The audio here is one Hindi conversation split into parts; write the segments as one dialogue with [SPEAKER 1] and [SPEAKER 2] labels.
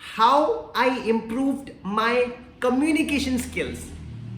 [SPEAKER 1] how I improved my communication skills.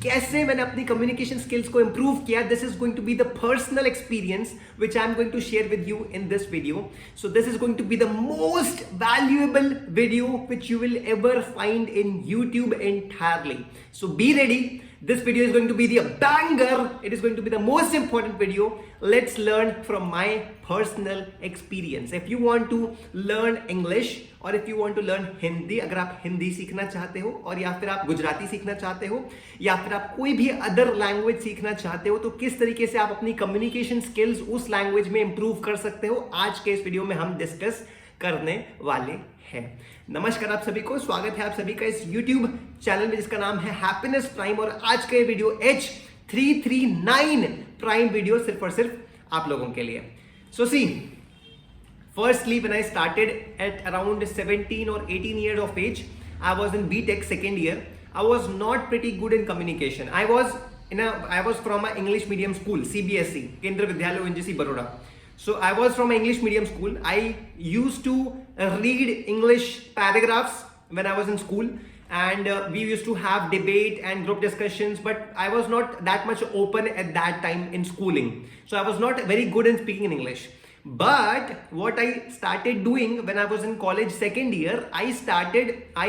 [SPEAKER 1] कैसे मैंने अपनी communication skills को improve किया. This is going to be the personal experience which I'm going to share with you in this video. So this is going to be the most valuable video which you will ever find in YouTube entirely. So be ready. This video is going to be the banger. It is going to be the most important video. Let's learn from my personal experience. If you want to learn English और if you want to learn Hindi, अगर आप हिंदी सीखना चाहते हो और या फिर आप गुजराती सीखना चाहते हो या फिर आप कोई भी अदर लैंग्वेज सीखना चाहते हो, तो किस तरीके से आप अपनी कम्युनिकेशन स्किल्स उस लैंग्वेज में इंप्रूव कर सकते हो, आज के इस वीडियो में हम डिस्कस करने वाले हैं. नमस्कार आप सभी को, स्वागत है आप सभी का इस YouTube चैनल में जिसका नाम है हैप्पीनेस प्राइम. और आज का ये वीडियो H339 प्राइम वीडियो सिर्फ और सिर्फ आप लोगों के लिए. सो सी, firstly, when I started at around 17 or 18 years of age, I was in BTech second year. I was not pretty good in communication. I was from an English medium school, CBSE, Kendra Vidyalaya ONGC Baroda. So I was from an English medium school. I used to read English paragraphs when I was in school, and we used to have debate and group discussions, but I was not that much open at that time in schooling. So I was not very good in speaking in English. But what I started doing when I was in college second year, I started a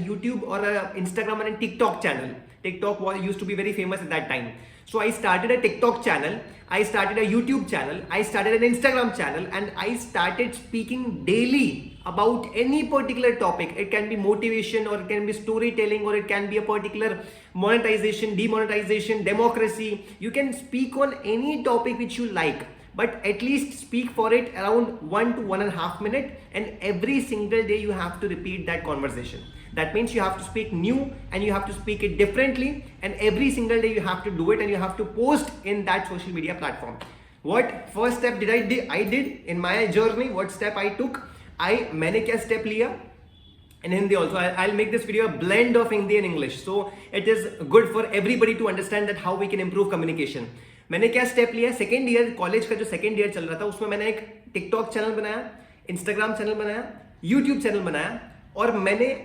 [SPEAKER 1] YouTube or a Instagram and a TikTok channel. TikTok used to be very famous at that time. So I started a TikTok channel, I started a YouTube channel, I started an Instagram channel, and I started speaking daily about any particular topic. It can be motivation, or it can be storytelling, or it can be a particular monetization, demonetization, democracy. You can speak on any topic which you like, but at least speak for it around 1 to 1.5 minutes, and every single day you have to repeat that conversation. That means you have to speak new and you have to speak it differently, and every single day you have to do it, and you have to post in that social media platform. What first step did I did in my journey? What step I took? मैंने क्या step लिया? In Hindi also, I'll make this video a blend of Hindi and English, so it is good for everybody to understand that how we can improve communication. मैंने क्या स्टेप लिया? सेकेंड ईयर कॉलेज का जो सेकेंड ईयर चल रहा था, उसमें मैंने एक टिकटॉक चैनल बनाया, इंस्टाग्राम चैनल बनाया, यूट्यूब चैनल बनाया, और मैंने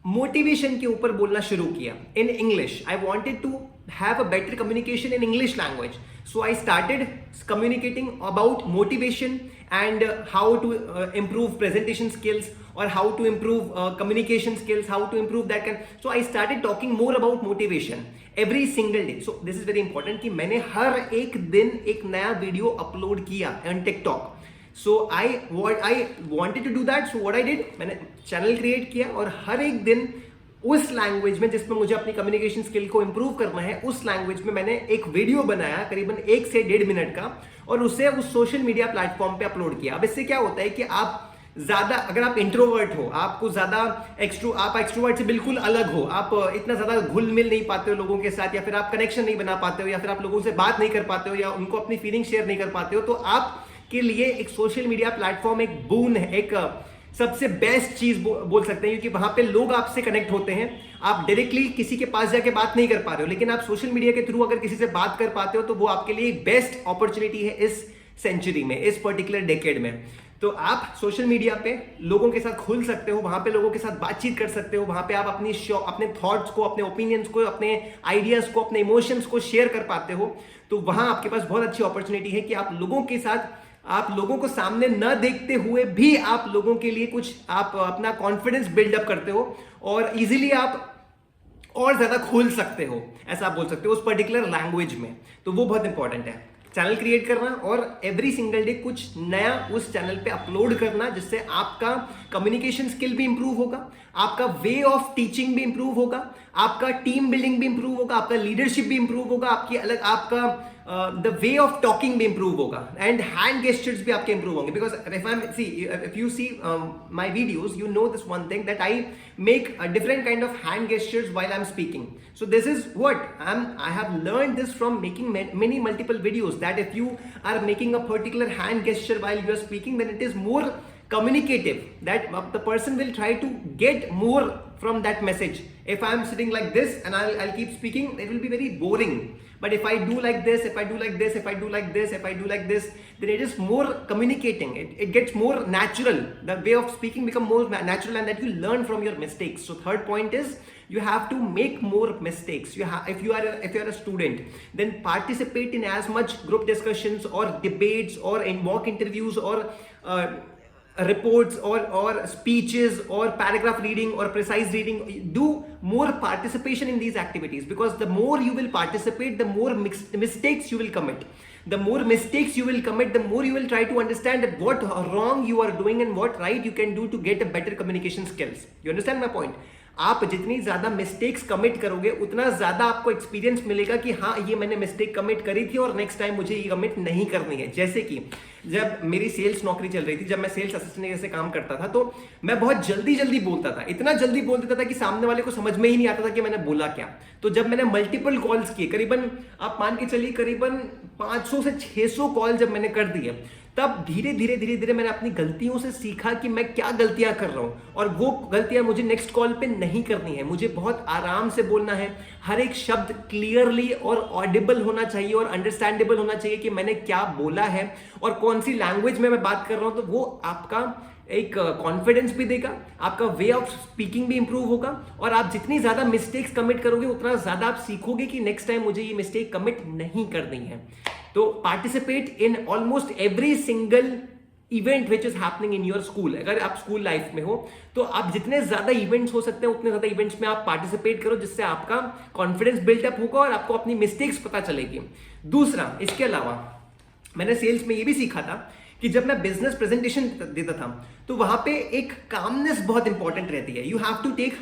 [SPEAKER 1] मोटिवेशन के ऊपर बोलना शुरू किया in English. I wanted to have a better communication in English language. So I started communicating about motivation and how to improve presentation skills, or how to improve communication skills, how to improve that kind. So I started talking more about motivation every single day. So this is very important कि मैंने हर एक दिन एक नया वीडियो अपलोड किया on TikTok. So I wanted to do that. So what I did, मैंने चैनल क्रिएट किया और हर एक दिन उस लैंग्वेज में जिसमें मुझे अपनी कम्युनिकेशन स्किल को इंप्रूव करना है, उस लैंग्वेज में मैंने एक वीडियो बनाया करीबन 1 से 1.5 मिनट का, और उसे उस सोशल मीडिया प्लेटफॉर्म पे अपलोड किया. अब इससे क्या होता है कि आप ज्यादा, अगर आप इंट्रोवर्ट हो, आपको ज्यादा आप एक्सट्रोवर्ट से बिल्कुल अलग हो, आप इतना ज्यादा घुल मिल नहीं पाते हो लोगों के साथ, या फिर आप कनेक्शन नहीं बना पाते हो, या फिर आप लोगों से बात नहीं कर पाते हो, या उनको अपनी फीलिंग शेयर नहीं कर पाते हो, तो आपके लिए एक सोशल मीडिया प्लेटफॉर्म एक बून है, एक सबसे बेस्ट चीज बोल सकते हैं, क्योंकि वहां पे लोग आपसे कनेक्ट होते हैं. आप डायरेक्टली किसी के पास जाके बात नहीं कर पा रहे हो, लेकिन आप सोशल मीडिया के थ्रू अगर किसी से बात कर पाते हो, तो वो आपके लिए बेस्ट अपॉर्चुनिटी है इस सेंचुरी में, इस पर्टिकुलर डेकेड में. तो आप सोशल मीडिया पे लोगों के साथ खुल सकते हो, वहां पे लोगों के साथ बातचीत कर सकते हो, वहां पे आप अपने थॉट्स को, अपने ओपिनियंस को, अपने आइडियाज को, अपने इमोशंस को शेयर कर पाते हो. तो वहां आपके पास बहुत अच्छी अपॉर्चुनिटी है कि आप लोगों के साथ, आप लोगों को सामने न देखते हुए भी आप लोगों के लिए कुछ, आप अपना कॉन्फिडेंस बिल्डअप करते हो, और इजीली आप और ज्यादा खोल सकते हो, ऐसा आप बोल सकते हो, उस पर्टिकुलर लैंग्वेज में. तो वो बहुत इंपॉर्टेंट है, चैनल क्रिएट करना और एवरी सिंगल डे कुछ नया उस चैनल पे अपलोड करना, जिससे आपका कम्युनिकेशन स्किल भी इंप्रूव होगा, आपका वे ऑफ टीचिंग भी इंप्रूव होगा, आपका टीम बिल्डिंग भी इंप्रूव होगा, आपका लीडरशिप भी इंप्रूव होगा, आपका द वे ऑफ टॉकिंग भी इंप्रूव होगा, एंड हैंड गेस्चर्स भी आपके इंप्रूव होंगे. Because if you see my videos, you know this one thing, that I make a different kind of hand gestures while I'm speaking. So this is what I have learned this from making many multiple videos, that if you are making a particular hand gesture while you are speaking, then it is more communicative, that the person will try to get more from that message. If I am sitting like this and I'll keep speaking, it will be very boring. But if I do like this, if I do like this, if I do like this, if I do like this, then it is more communicating. It gets more natural. The way of speaking become more natural, and that you learn from your mistakes. So third point is you have to make more mistakes. If you are a student, then participate in as much group discussions or debates or in mock interviews or reports or speeches or paragraph reading or precise reading. Do more participation in these activities, because the more you will participate, the more mistakes you will commit. The more mistakes you will commit, the more you will try to understand that what wrong you are doing and what right you can do to get a better communication skills. You understand my point? आप जितनी ज्यादा मिस्टेक्स कमिट करोगे, उतना ज्यादा आपको एक्सपीरियंस मिलेगा कि हाँ, ये मैंने मिस्टेक कमिट करी थी और नेक्स्ट टाइम मुझे ये कमिट नहीं करनी है. जैसे कि जब मेरी सेल्स नौकरी चल रही थी, जब मैं सेल्स असिस्टेंट जैसे काम करता था, तो मैं बहुत जल्दी जल्दी बोलता था. इतना जल्दी बोल देता था कि सामने वाले को समझ में ही नहीं आता था कि मैंने बोला क्या. तो जब मैंने मल्टीपल कॉल्स किए, करीबन आप मान के चलिए करीबन 500 से 600 कॉल जब मैंने कर दिए, तब धीरे धीरे मैंने अपनी गलतियों से सीखा कि मैं क्या गलतियां कर रहा हूं, और वो गलतियां मुझे नेक्स्ट कॉल पे नहीं करनी है. मुझे बहुत आराम से बोलना है. हर एक शब्द क्लियरली और ऑडिबल होना चाहिए और अंडरस्टैंडेबल होना चाहिए कि मैंने क्या बोला है और कौन सी लैंग्वेज में मैं बात कर रहा हूं. तो वो आपका एक कॉन्फिडेंस भी देगा, आपका वे ऑफ स्पीकिंग भी इंप्रूव होगा, और आप जितनी ज्यादा मिस्टेक्स कमिट करोगे, उतना ज्यादा आप सीखोगे कि नेक्स्ट टाइम मुझे ये मिस्टेक कमिट नहीं करनी है. तो participate in almost every single event which is happening in your school. अगर आप स्कूल लाइफ में हो तो आप जितने ज्यादा इवेंट्स हो सकते हैं उतने ज्यादा इवेंट्स में आप पार्टिसिपेट करो, जिससे आपका कॉन्फिडेंस बिल्डअप होगा और आपको अपनी मिस्टेक्स पता चलेगी. दूसरा, इसके अलावा मैंने सेल्स में ये भी सीखा था कि जब मैं बिजनेस प्रेजेंटेशन देता था, तो वहां पे एक कामनेस बहुत इंपॉर्टेंट रहती है. You have to take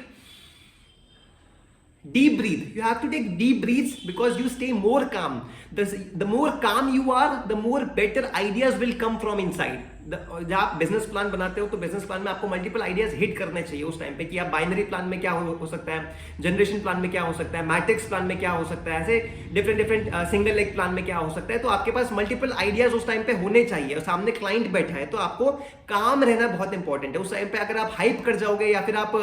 [SPEAKER 1] deep breathe. You have to take deep breaths because you stay more calm. The more calm you are, the more better ideas will come from inside. जब आप बिजनेस प्लान बनाते हो, तो बिजनेस प्लान में आपको मल्टीपल आइडियाज हिट करने चाहिए उस टाइम पे, कि आप बाइनरी प्लान में क्या हो सकता है, जनरेशन प्लान में क्या हो सकता है, मैट्रिक्स प्लान में क्या हो सकता है, ऐसे डिफरेंट सिंगल लेग प्लान में क्या हो सकता है. तो आपके पास मल्टीपल आइडियाज उस टाइम पे होने चाहिए, और सामने क्लाइंट बैठा है, तो आपको काम रहना बहुत इंपॉर्टेंट है. उस टाइम पे अगर आप हाइप कर जाओगे या फिर आप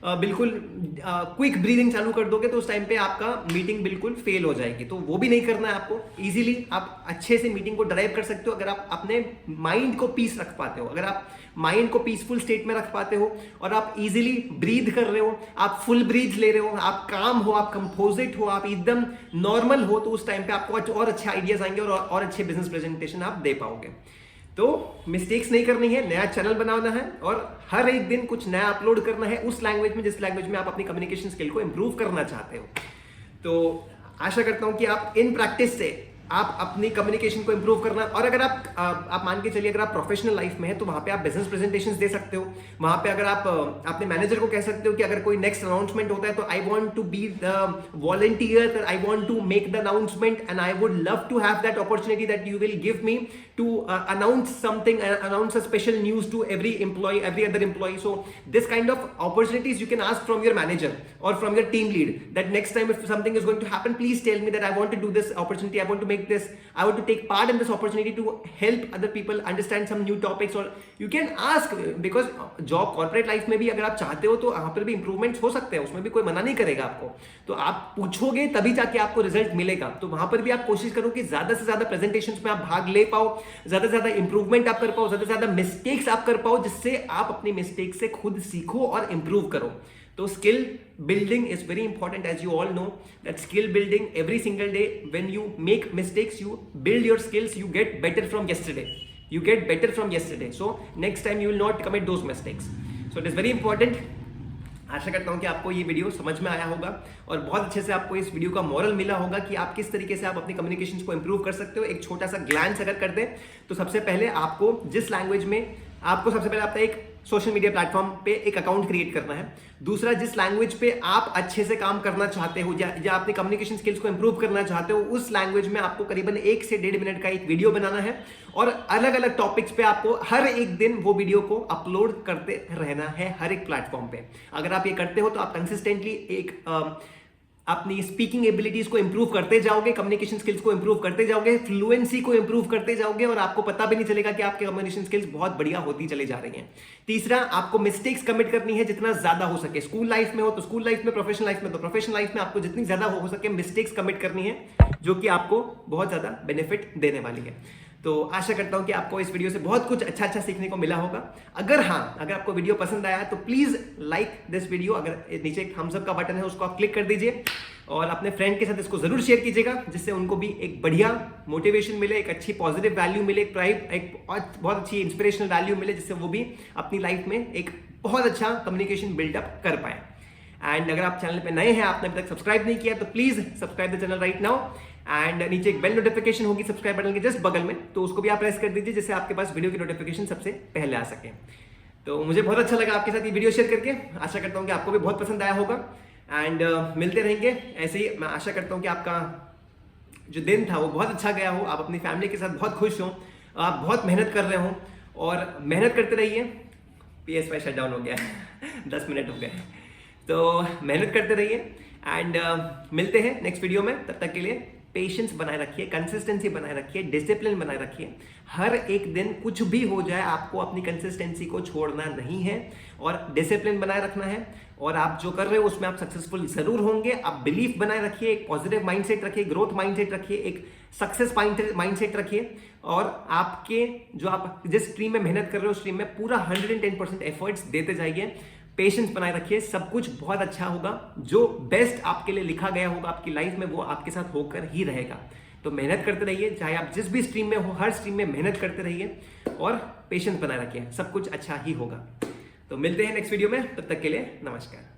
[SPEAKER 1] बिल्कुल क्विक ब्रीदिंग चालू कर दोगे, तो उस टाइम पे आपका मीटिंग बिल्कुल फेल हो जाएगी. तो वो भी नहीं करना है आपको. इजीली आप अच्छे से मीटिंग को ड्राइव कर सकते हो अगर आप अपने माइंड को पीस रख पाते हो. अगर आप माइंड को पीसफुल स्टेट में रख पाते हो और आप इजीली ब्रीथ कर रहे हो, आप फुल ब्रीथ ले रहे हो, आप काम हो, आप कंपोजिट हो, आप एकदम नॉर्मल हो, तो उस टाइम पे आपको और अच्छे आइडियाज आएंगे और अच्छे बिजनेस प्रेजेंटेशन आप दे पाओगे. तो मिस्टेक्स नहीं करनी है, नया चैनल बनाना है और हर एक दिन कुछ नया अपलोड करना है उस लैंग्वेज में जिस लैंग्वेज में आप अपनी कम्युनिकेशन स्किल को इंप्रूव करना चाहते हो. तो आशा करता हूं कि आप इन प्रैक्टिस से आप अपनी कम्युनिकेशन को इंप्रूव करना. और अगर आप मान के चलिए, अगर आप प्रोफेशनल लाइफ में है, तो वहां पे आप बिजनेस प्रेजेंटेशंस दे सकते हो. वहां पे अगर आप अपने मैनेजर को कह सकते हो कि अगर कोई नेक्स्ट अनाउंसमेंट होता है, तो I want to be the volunteer, I want to make the announcement and I would love to have that opportunity that you will give me to announce something, announce a special news to every employee, every other employee. So this kind of opportunities you can ask from your manager or from your team lead, that next time if something is going to happen, please tell me that I want to do this opportunity, I want to make this, I want to take part in this opportunity to help other people understand some new topics. Or you can ask, because job corporate life में भी अगर आप चाहते हो तो वहां पर भी improvements हो सकते हैं, उसमें भी कोई मना नहीं करेगा आपको. तो आप पूछोगे तभी जाके आपको रिजल्ट मिलेगा. तो वहां पर भी आप कोशिश करो कि ज्यादा से ज्यादा प्रेजेंटेशंस में आप भाग ले पाओ, ज्यादा से ज्यादा इंप्रूवमेंट आप कर पाओ, ज्यादा से ज्यादा मिस्टेक्स आप कर पाओ, जिससे आप अपनी मिस्टेक से खुद सीखो और इंप्रूव करो. तो skill building is very important, as you all know that skill building every single day, when you make mistakes you build your skills, you get better from yesterday, you get better from yesterday. So next time you will not commit those mistakes. So it is very important. आशा करता हूं कि आपको ये वीडियो समझ में आया होगा और बहुत अच्छे से आपको इस वीडियो का मोरल मिला होगा कि आप किस तरीके से आप अपनी कम्युनिकेशंस को इंप्रूव कर सकते हो. एक छोटा सा ग्लैंस अगर कर दें, तो सबसे पहले आपको जिस लैंग्वेज में आपको सबसे पहले आपका एक सोशल मीडिया प्लेटफॉर्म पे एक अकाउंट क्रिएट करना है. दूसरा, जिस लैंग्वेज पे आप अच्छे से काम करना चाहते हो या अपने कम्युनिकेशन स्किल्स को इंप्रूव करना चाहते हो, उस लैंग्वेज में आपको करीबन 1 से 1.5 मिनट का एक वीडियो बनाना है और अलग अलग टॉपिक्स पे आपको हर एक दिन वो वीडियो को अपलोड करते रहना है हर एक प्लेटफॉर्म पे. अगर आप ये करते हो तो आप कंसिस्टेंटली एक अपनी स्पीकिंग एबिलिटीज को इंप्रूव करते जाओगे, कम्युनिकेशन स्किल्स को इंप्रूव करते जाओगे, फ्लुएंसी को इंप्रूव करते जाओगे और आपको पता भी नहीं चलेगा कि आपके कम्युनिकेशन स्किल्स बहुत बढ़िया होती चली जा रही हैं। तीसरा, आपको मिस्टेक्स कमिट करनी है जितना ज्यादा हो सके। स्कूल लाइफ में हो तो स्कूल लाइफ में, प्रोफेशनल लाइफ में तो प्रोफेशनल लाइफ में आपको जितनी ज्यादा हो सके मिस्टेक्स कमिट करनी है, जो कि आपको बहुत ज्यादा बेनिफिट देने वाली है। तो आशा करता हूं कि आपको इस वीडियो से बहुत कुछ अच्छा सीखने को मिला होगा। अगर आपको वीडियो पसंद आया है तो प्लीज लाइक दिस वीडियो। अगर नीचे एक थम्स अप का बटन है उसको आप क्लिक कर दीजिए और अपने फ्रेंड के साथ इसको जरूर शेयर कीजिएगा, जिससे उनको भी एक बढ़िया मोटिवेशन मिले, एक अच्छी पॉजिटिव वैल्यू मिले, एक बहुत अच्छी इंस्पिरेशनल वैल्यू मिले, जिससे वो भी अपनी लाइफ में एक बहुत अच्छा कम्युनिकेशन बिल्डअप कर पाए। एंड अगर आप चैनल पे नए हैं, आपने अभी तक सब्सक्राइब नहीं किया तो please subscribe the channel right now. And नीचे एक बेल नोटिफिकेशन होगी सब्सक्राइब बटन के जस्ट बगल में, तो उसको भी आप प्रेस कर दीजिए, जिससे आपके पास वीडियो की नोटिफिकेशन सबसे पहले आ सके। तो मुझे बहुत अच्छा लगा आपके साथ ये वीडियो शेयर करके। आशा करता हूँ कि आपको भी बहुत पसंद आया होगा। एंड मिलते रहेंगे ऐसे ही। मैं आशा करता हूँ कि आपका जो दिन था वो बहुत अच्छा गया हो, आप अपनी फैमिली के साथ बहुत खुश हो, आप बहुत मेहनत कर रहे हो और मेहनत करते रहिए। PS5 शट डाउन हो गया 10 मिनट हो गए, तो मेहनत करते रहिए। एंड मिलते हैं नेक्स्ट वीडियो में। तब तक के लिए पेशेंस बनाए रखिए, कंसिस्टेंसी बनाए रखिए, डिसिप्लिन बनाए रखिए। हर एक दिन कुछ भी हो जाए, आपको अपनी कंसिस्टेंसी को छोड़ना नहीं है और डिसिप्लिन बनाए रखना है। और आप जो कर रहे हो उसमें आप सक्सेसफुल जरूर होंगे। आप बिलीफ बनाए रखिए, एक पॉजिटिव माइंडसेट रखिए, ग्रोथ माइंडसेट रखिए, एक सक्सेस माइंडसेट रखिए। और आपके जो आप जिस स्ट्रीम में मेहनत कर रहे हो उस स्ट्रीम में पूरा 110% एफर्ट्स देते जाइए। पेशेंस बनाए रखिए, सब कुछ बहुत अच्छा होगा। जो बेस्ट आपके लिए लिखा गया होगा आपकी लाइफ में वो आपके साथ होकर ही रहेगा। तो मेहनत करते रहिए, चाहे आप जिस भी स्ट्रीम में हो, हर स्ट्रीम में मेहनत करते रहिए और पेशेंस बनाए रखिए, सब कुछ अच्छा ही होगा। तो मिलते हैं नेक्स्ट वीडियो में, तब तक के लिए नमस्कार।